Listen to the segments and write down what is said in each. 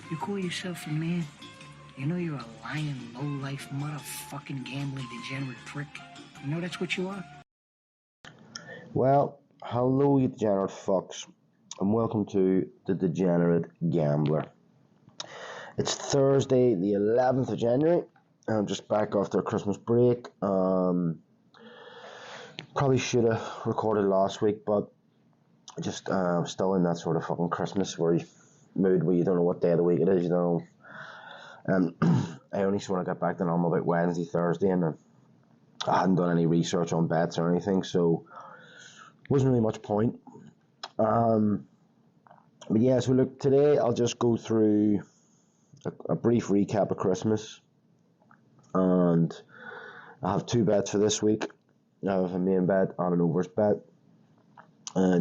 You call yourself a man? You know you're a lying, low-life, motherfucking gambling degenerate prick. You know that's what you are? Well, hello you degenerate fucks, and welcome to the Degenerate Gambler. It's Thursday, the 11th of January. I'm just back after a Christmas break. Probably should have recorded last week, but just still in that sort of fucking Christmas mood where you don't know what day of the week it is, you know. I only sort of got back to normal about Wednesday, Thursday, and I hadn't done any research on bets or anything, so wasn't really much point. But yeah, so look, today I'll just go through a brief recap of Christmas, and I have two bets for this week. I have a main bet and an overs bet.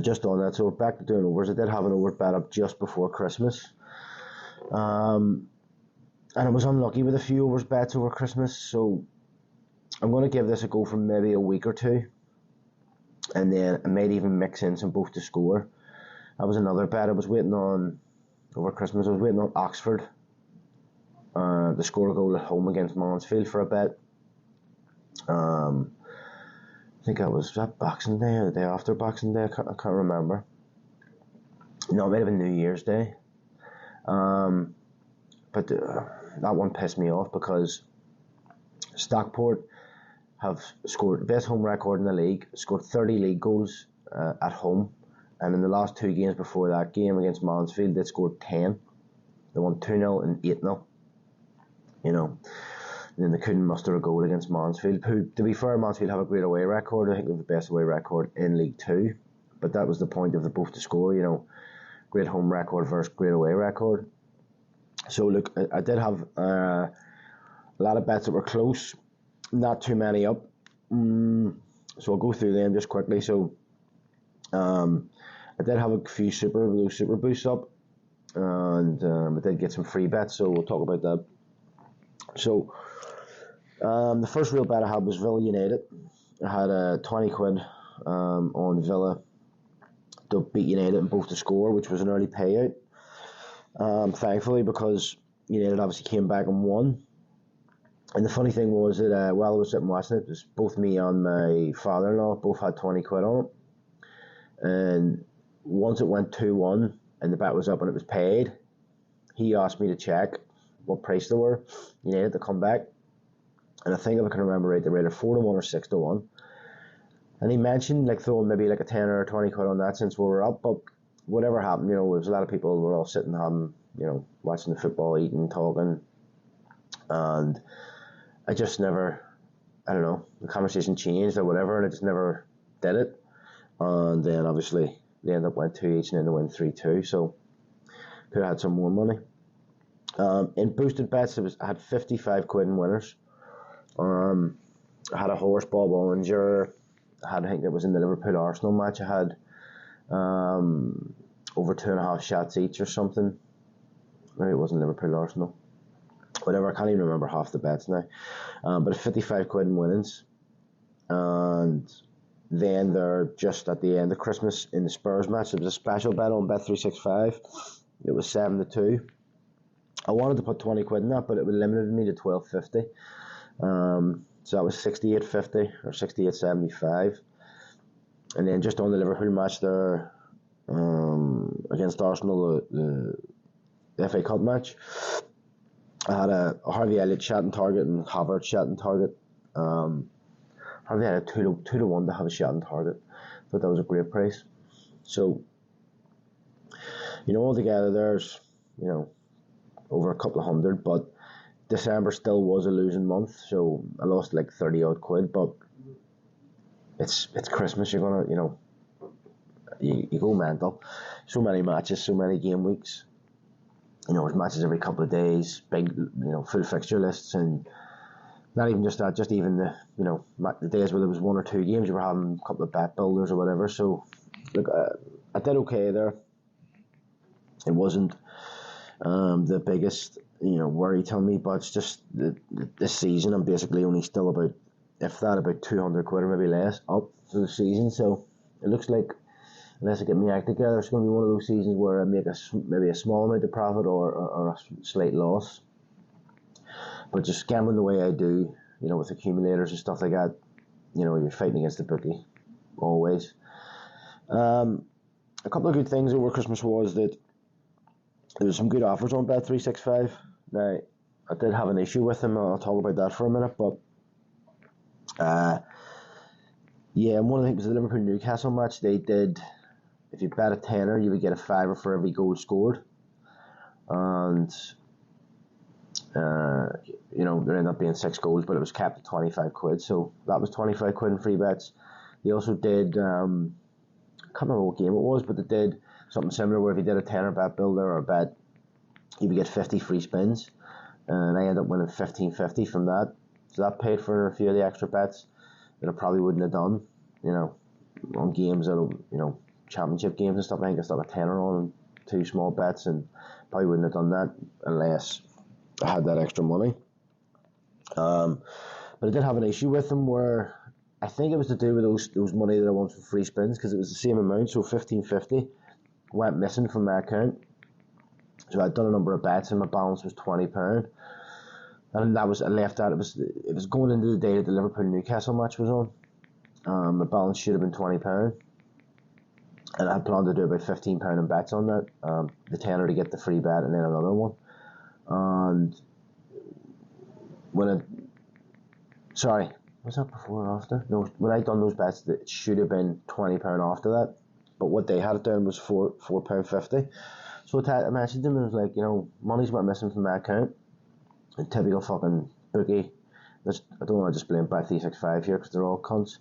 Just on that, so back to doing overs. I did have an over bet up just before Christmas, and I was unlucky with a few overs bets over Christmas, so I'm going to give this a go for maybe a week or two, and then I might even mix in some both to score. That was another bet I was waiting on over Christmas. I was waiting on Oxford to score a goal at home against Mansfield for a bet. I think was that Boxing Day or the day after Boxing Day. I can't remember. No, it might have been New Year's Day. But that one pissed me off because Stockport have scored the best home record in the league, scored 30 league goals at home, and in the last two games before that game against Mansfield, they scored 10. They won 2-0 and 8-0. You know, and then they couldn't muster a goal against Mansfield, who, to be fair, Mansfield have a great away record. I think they have the best away record in League Two, but that was the point of the both to score, you know, great home record versus great away record. So look, I did have a lot of bets that were close, not too many up. So I'll go through them just quickly. So I did have a few super boosts up, and I did get some free bets, so we'll talk about that. So the first real bet I had was Villa United. I had 20 quid on Villa to beat United and both to score, which was an early payout. Thankfully, because United obviously came back and won. And the funny thing was that while I was sitting watching it, both me and my father-in-law both had 20 quid on it. And once it went 2-1 and the bet was up and it was paid, he asked me to check what price they were, United to come back. And I think if I can remember right, they were either 4-1 or 6-1. And he mentioned like throwing maybe like a 10 or 20 quid on that since we were up, but whatever happened, you know, there was a lot of people who were all sitting having, you know, watching the football, eating, talking, and I just never, I don't know, the conversation changed or whatever, and I just never did it. And then obviously they ended up went 2 each and then they went 3-2, so could have had some more money. In boosted bets, I had 55 quid in winners. I had a horse, Bob Ollinger. I think it was in the Liverpool Arsenal match. I had over 2.5 shots each or something. Maybe it wasn't Liverpool Arsenal. Whatever, I can't even remember half the bets now. But 55 quid in winnings. And then they're just at the end of Christmas in the Spurs match. There was a special bet on Bet365. It was 7-2. I wanted to put 20 quid in that, but it limited me to 12.50. So that was 68.50 or 68.75. And then just on the Liverpool match there, against Arsenal, the FA Cup match, I had a Harvey Elliott shot on target and Havertz shot on target. Harvey had a 2-1 to have a shot on target. Thought that was a great price. So, you know, altogether there's, you know, over a couple of hundred, but December still was a losing month, so I lost like 30 odd quid, but it's Christmas, you're gonna, you know, you go mental. So many matches, so many game weeks. You know, there's matches every couple of days, big, you know, full fixture lists, and not even just that, just even the, you know, the days where there was one or two games, you were having a couple of bet builders or whatever. So, look, I did okay there. It wasn't the biggest, you know, worry to me, but it's just this season I'm basically only still about 200 quid or maybe less up for the season. So it looks like unless I get my act together, it's going to be one of those seasons where I make maybe a small amount of profit or a slight loss. But just gambling the way I do, with accumulators and stuff like that, you're fighting against the bookie, always. A couple of good things over Christmas was that there was some good offers on Bet365. Now, I did have an issue with them. I'll talk about that for a minute, but and one of the things was the Liverpool-Newcastle match. They did, if you bet a tenner, you would get a fiver for every goal scored. And, there ended up being 6 goals, but it was capped at 25 quid. So that was 25 quid in free bets. They also did, I can't remember what game it was, but they did something similar where if you did a tenner bet builder or bet, you would get 50 free spins. And I ended up winning 15.50 from that. So that paid for a few of the extra bets that I probably wouldn't have done, on games that, championship games and stuff. I think I stuck a tenner on 2 small bets and probably wouldn't have done that unless I had that extra money. But I did have an issue with them where I think it was to do with those money that I won from free spins, because it was the same amount, so 15.50 went missing from my account. So I'd done a number of bets and my balance was £20. And I left that. It was going into the day that the Liverpool-Newcastle match was on. The balance should have been £20. And I had planned to do about £15 in bets on that. The tenner to get the free bet and then another one. And was that before or after? No, when I'd done those bets, it should have been £20 after that. But what they had it down was £4.50. So I messaged them and was like, money's went missing from my account. And typical fucking bookie. I don't want to just blame Bet365 here because they're all cunts.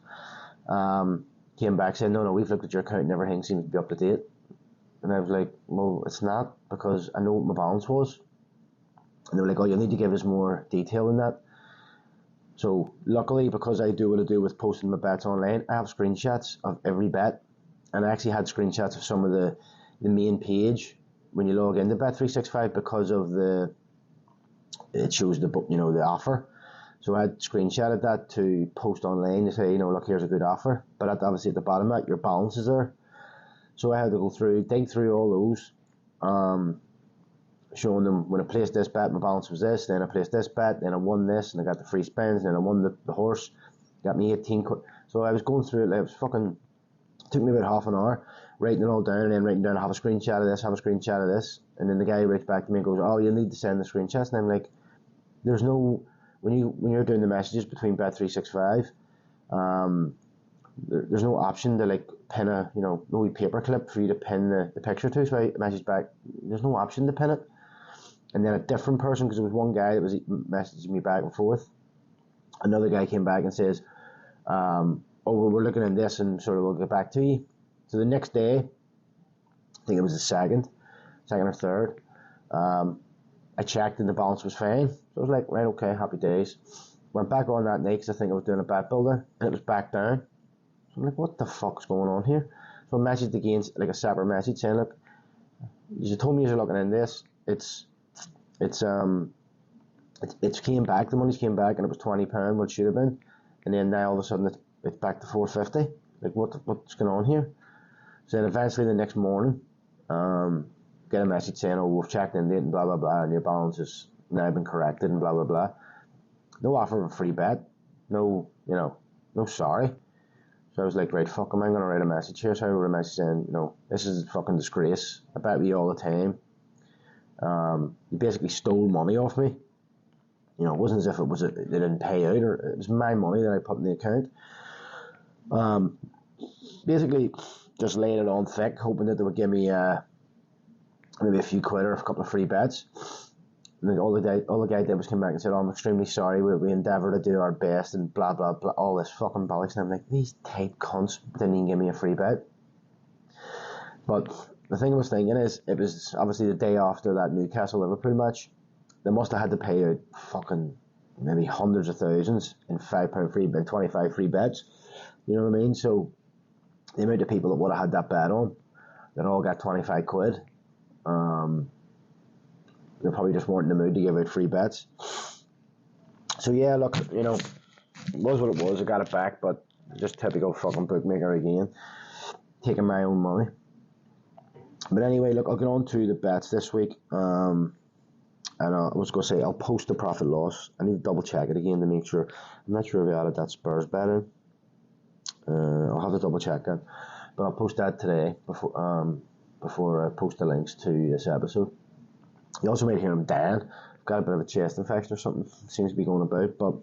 Came back saying, no, we've looked at your account and everything seems to be up to date. And I was like, well, it's not, because I know what my balance was. And they were like, oh, you need to give us more detail in that. So luckily, because I do what I do with posting my bets online, I have screenshots of every bet. And I actually had screenshots of some of the main page when you log into Bet365 because of it shows the offer. So I had screenshotted that to post online to say, look, here's a good offer. But obviously at the bottom of that, your balance is there. So I had to dig through all those, showing them when I placed this bet, my balance was this, then I placed this bet, then I won this, and I got the free spins, and then I won the horse, got me 18 quid. So I was going through it, it took me about half an hour, writing it all down, and then writing down, have a screenshot of this, and then the guy writes back to me and goes, oh, you need to send the screenshots, and I'm like, there's no, when you're doing the messages between Bet365, there's no option to pin no wee paper clip for you to pin the picture to. So I messaged back, there's no option to pin it. And then a different person, because there was one guy that was messaging me back and forth, another guy came back and says, we're looking at this and sort of we'll get back to you. So the next day, I think it was the second or third, I checked and the balance was fine. So I was like, right, okay, happy days. Went back on that night because I think I was doing a bet builder and it was back down. So I'm like, what the fuck's going on here? So I messaged again, a separate message saying, look, you told me you're looking in this. It's came back, the money's came back and it was £20, what it should have been. And then now all of a sudden it's back to £4.50. Like, what's going on here? So then eventually the next morning, get a message saying, oh, we've checked in it and blah, blah, blah, and your balance has now been corrected and blah, blah, blah. No offer of a free bet. No, no sorry. So I was like, right, fuck, am I going to write a message here? So I wrote a message saying, this is a fucking disgrace. I bet with you all the time. You basically stole money off me. It wasn't as if they didn't pay out, or it was my money that I put in the account. Basically, just laying it on thick, hoping that they would give me maybe a few quid or a couple of free bets. And all the guy did was come back and said, oh, I'm extremely sorry, we endeavour to do our best and blah, blah, blah, all this fucking bollocks. And I'm like, these tight cunts didn't even give me a free bet. But the thing I was thinking is, it was obviously the day after that Newcastle-Liverpool match. They must have had to pay out fucking maybe hundreds of thousands in £5 free bet, 25 free bets. You know what I mean? So the amount of people that would have had that bet on, that all got 25 quid, they probably just weren't in the mood to give out free bets. So yeah, look, it was what it was. I got it back, but just typical fucking bookmaker again. taking my own money. But anyway, look, I'll get on to the bets this week. And I was going to say, I'll post the profit loss. I need to double check it again to make sure. I'm not sure if I added that Spurs bet in. I'll have to double check that. But I'll post that today before I post the links to this episode. You also might hear him dying. I've got a bit of a chest infection or something. Seems to be going about, but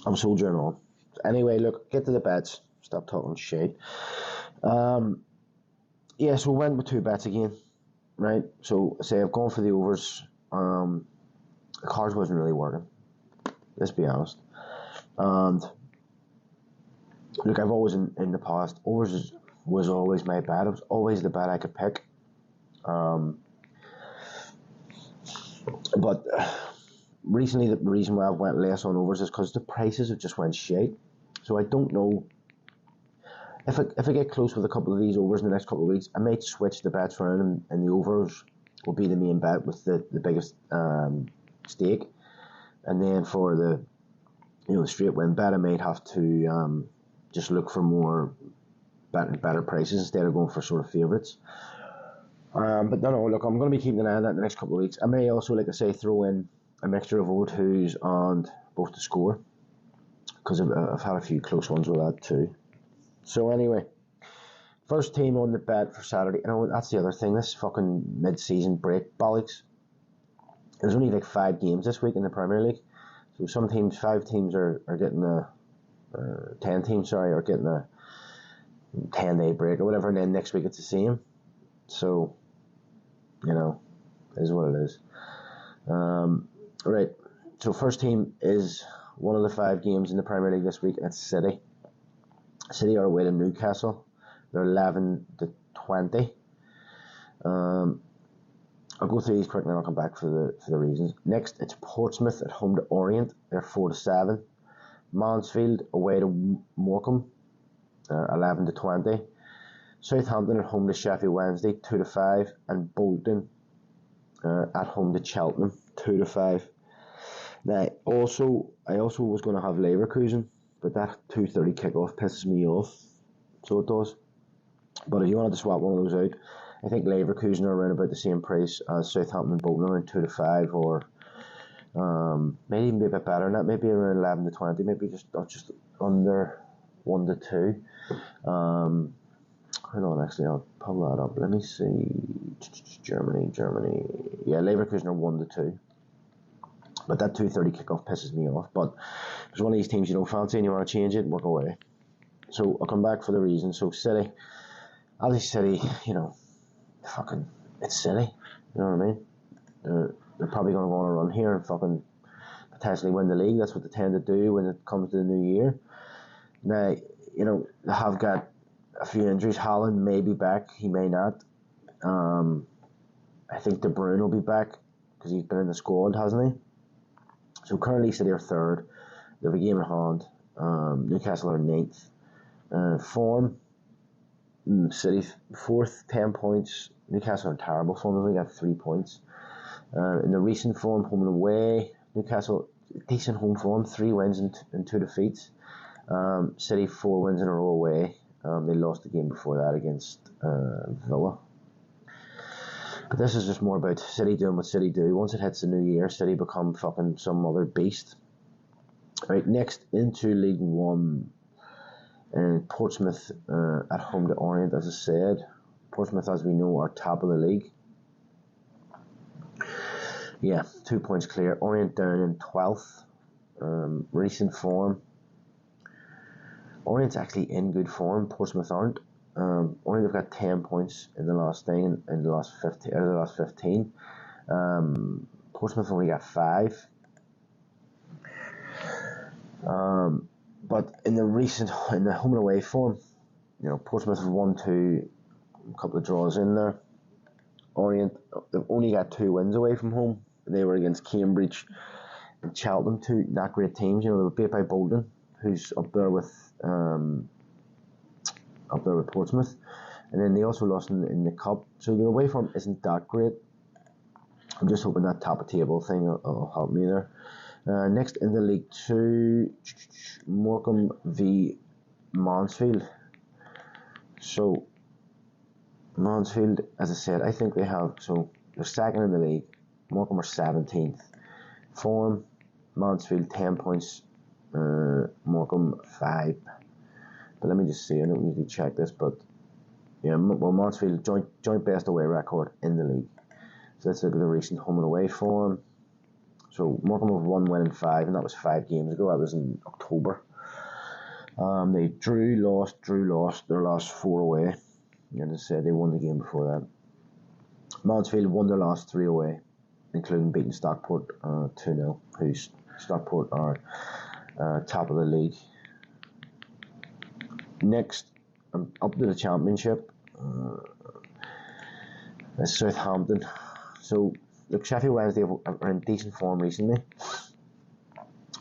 I'm soldiering on. Anyway, look, get to the bets. Stop talking shit. Yeah, so we went with 2 bets again, right? So, say I've gone for the overs. The cards wasn't really working. Let's be honest. And look, I've always in the past, overs was always my bet. It was always the bet I could pick. But recently, the reason why I've went less on overs is because the prices have just went shite. So I don't know if I get close with a couple of these overs in the next couple of weeks. I might switch the bets around, and the overs will be the main bet with the biggest stake. And then for the the straight win bet, I might have to just look for more better prices instead of going for sort of favourites. But no, look, I'm going to be keeping an eye on that in the next couple of weeks. I may also, like I say, throw in a mixture of over-2s and both to score, because I've had a few close ones with that too. So anyway, first team on the bet for Saturday. That's the other thing, this fucking mid-season break bollocks. There's only like 5 games this week in the Premier League. So some teams, 5 teams are getting 10 teams, are getting a 10-day break or whatever, and then next week it's the same. So, it is what it is. Right, so first team is one of the 5 games in the Premier League this week, and it's City. City are away to Newcastle. They're 11-20. I'll go through these quickly and I'll come back for the reasons. Next, it's Portsmouth at home to Orient. They're 4-7. Mansfield away to Morecambe, 11-20. Southampton at home to Sheffield Wednesday, 2-5, and Bolton at home to Cheltenham, 2-5. Now, I also was going to have Leverkusen, but that 2:30 kickoff pisses me off, so it does. But if you wanted to swap one of those out, I think Leverkusen are around about the same price as Southampton and Bolton, around 2-5, or maybe even be a bit better than that, maybe around 11-20, maybe just under 1-2. Hold on, actually, I'll pull that up. Let me see. Germany. Yeah, Leverkusen are 1-2. But that 2:30 kickoff pisses me off. But it's one of these teams you don't fancy and you want to change it, work away. So I'll come back for the reason. So City, obviously City, it's City. You know what I mean? They're probably going to go on a run here and fucking potentially win the league. That's what they tend to do when it comes to the new year. Now, they have got a few injuries. Haaland may be back. He may not. I think De Bruyne will be back because he's been in the squad, hasn't he? So currently City are 3rd. They have a game in hand. Newcastle are 9th. Form, City 4th, 10 points. Newcastle are in terrible form. They've only got 3 points. In the recent form, home and away, Newcastle, decent home form, 3 wins and 2 defeats. City 4 wins in a row away. They lost the game before that against Villa. But this is just more about City doing what City do. Once it hits the new year, City become fucking some other beast. Right, next into League One. And Portsmouth at home to Orient, as I said. Portsmouth, as we know, are top of the league. Yeah, 2 points clear. Orient down in 12th. Recent form. Orient's actually in good form. Portsmouth aren't. Orient have got 10 points in the last thing, in the last 15 out of the last 15. Portsmouth only got 5. But in the home and away form, Portsmouth have 1-2, a couple of draws in there. Orient, they've only got 2 wins away from home. They were against Cambridge and Cheltenham, 2 not great teams. They were beat by Bolton, who's up there with Portsmouth, and then they also lost in the cup. So their away form isn't that great. I'm just hoping that top of table thing will help me there. Next in the League 2, Morecambe v Mansfield. So Mansfield, as I said, I think they have, so they're second in the league. Morecambe are 17th. Form, Mansfield 10 points, Morecambe 5. But let me just see, I don't need to check this, but yeah, well, Mansfield joint best away record in the league. So let's look at the recent home and away form. So Morecambe have 1 win and 5, and that was 5 games ago. That was in October. They drew, lost, their last 4 away. And as I said, they won the game before that. Mansfield won their last 3 away, including beating Stockport 2-0, who's Stockport are top of the league. Next, up to the Championship, is Southampton. So, look, Sheffield Wednesday are in decent form recently,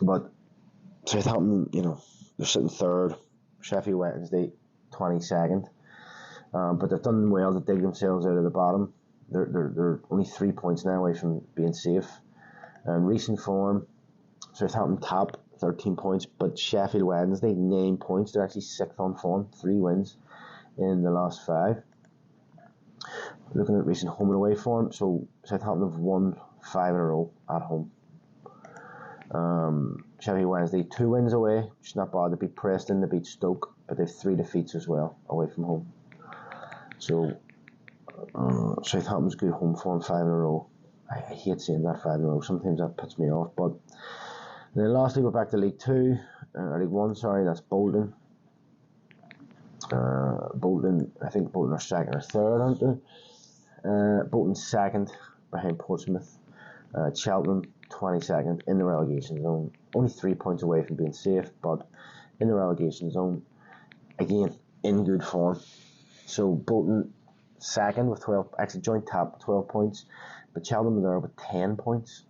but Southampton, they're sitting third. Sheffield Wednesday, 22nd. But they've done well to dig themselves out of the bottom. They're only 3 points now away from being safe. Recent form, Southampton top, 13 points, but Sheffield Wednesday, 9 points. They're actually 6th on form, 3 wins in the last 5. Looking at recent home and away form, so Southampton have won 5 in a row at home. Sheffield Wednesday, 2 wins away, which is not bad. They beat Preston, they beat Stoke, but they have 3 defeats as well away from home. So Southampton's good home form, 5 in a row. I hate seeing that 5 in a row. Sometimes that puts me off. But then lastly, we're back to League 2, League 1. Sorry, that's Bolton. Bolton, I think Bolton are second or third, aren't they? Bolton's second behind Portsmouth. Cheltenham, 22nd in the relegation zone. Only 3 points away from being safe, but in the relegation zone, again in good form. So Bolton second with 12, actually joint top 12 points, but Cheltenham are there with 10 points.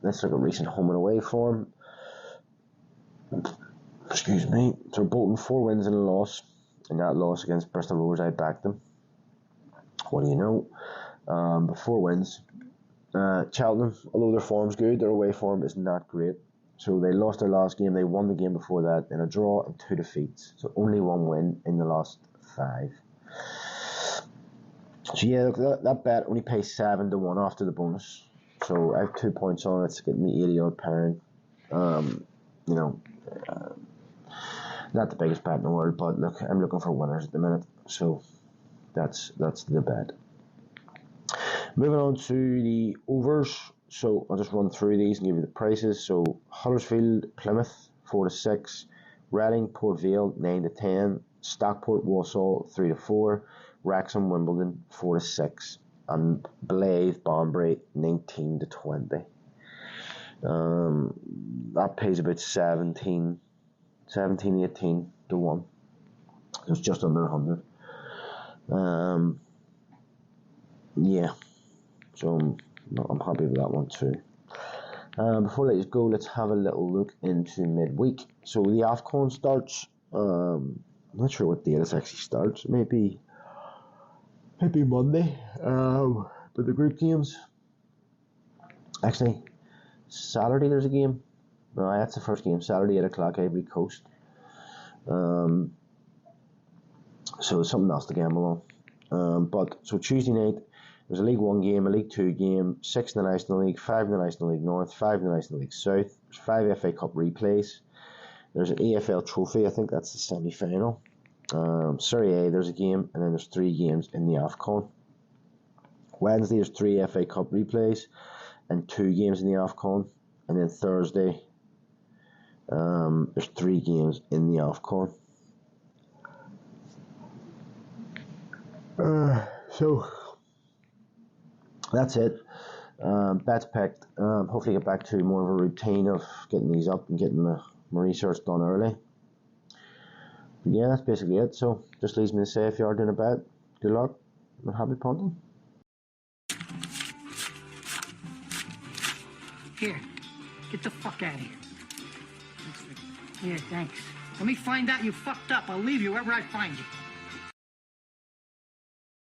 Let's look at recent home and away form. Excuse me. So Bolton 4 wins and a loss. In that loss against Bristol Rovers, I backed them. What do you know? But 4 wins. Cheltenham, although their form's good, their away form is not great. So they lost their last game. They won the game before that in a draw and 2 defeats. So only 1 win in the last 5. So yeah, look, that bet only pays 7-1 after the bonus. So I have 2 points on it. It's getting me £80 odd. Not the biggest bet in the world, but look, I'm looking for winners at the minute. So that's the bet. Moving on to the overs. So I'll just run through these and give you the prices. So Huddersfield, Plymouth, 4-6. Reading, Port Vale, 9-10. Stockport, Walsall, 3-4. Wrexham, Wimbledon, 4-6. And Blythe, Banbury, 19-20. That pays about 18 to 1. So it's just under 100. Yeah. So I'm happy with that one too. Before I let you go, let's have a little look into midweek. So the AFCON starts. I'm not sure what date it actually starts. Maybe Monday. But the group games. Actually, Saturday there's a game. No, that's the first game. Saturday 8 o'clock, Ivory Coast. So it's something else to gamble on. But so Tuesday night, there's a League 1 game, a League 2 game, 6 in the National League, 5 in the National League North, 5 in the National League South. There's 5 FA Cup replays. There's an EFL trophy, I think that's the semi-final. Serie A, there's a game, and then there's 3 games in the AFCON. Wednesday, there's 3 FA Cup replays and 2 games in the AFCON. And then Thursday, there's 3 games in the AFCON. So that's it. Bets picked. Hopefully get back to more of a routine of getting these up and getting my research done early. But yeah, that's basically it. So just leaves me to say, if you are doing a bet, good luck and happy punting. Here, get the fuck out of here. Yeah, thanks. Let me find out you fucked up. I'll leave you wherever I find you.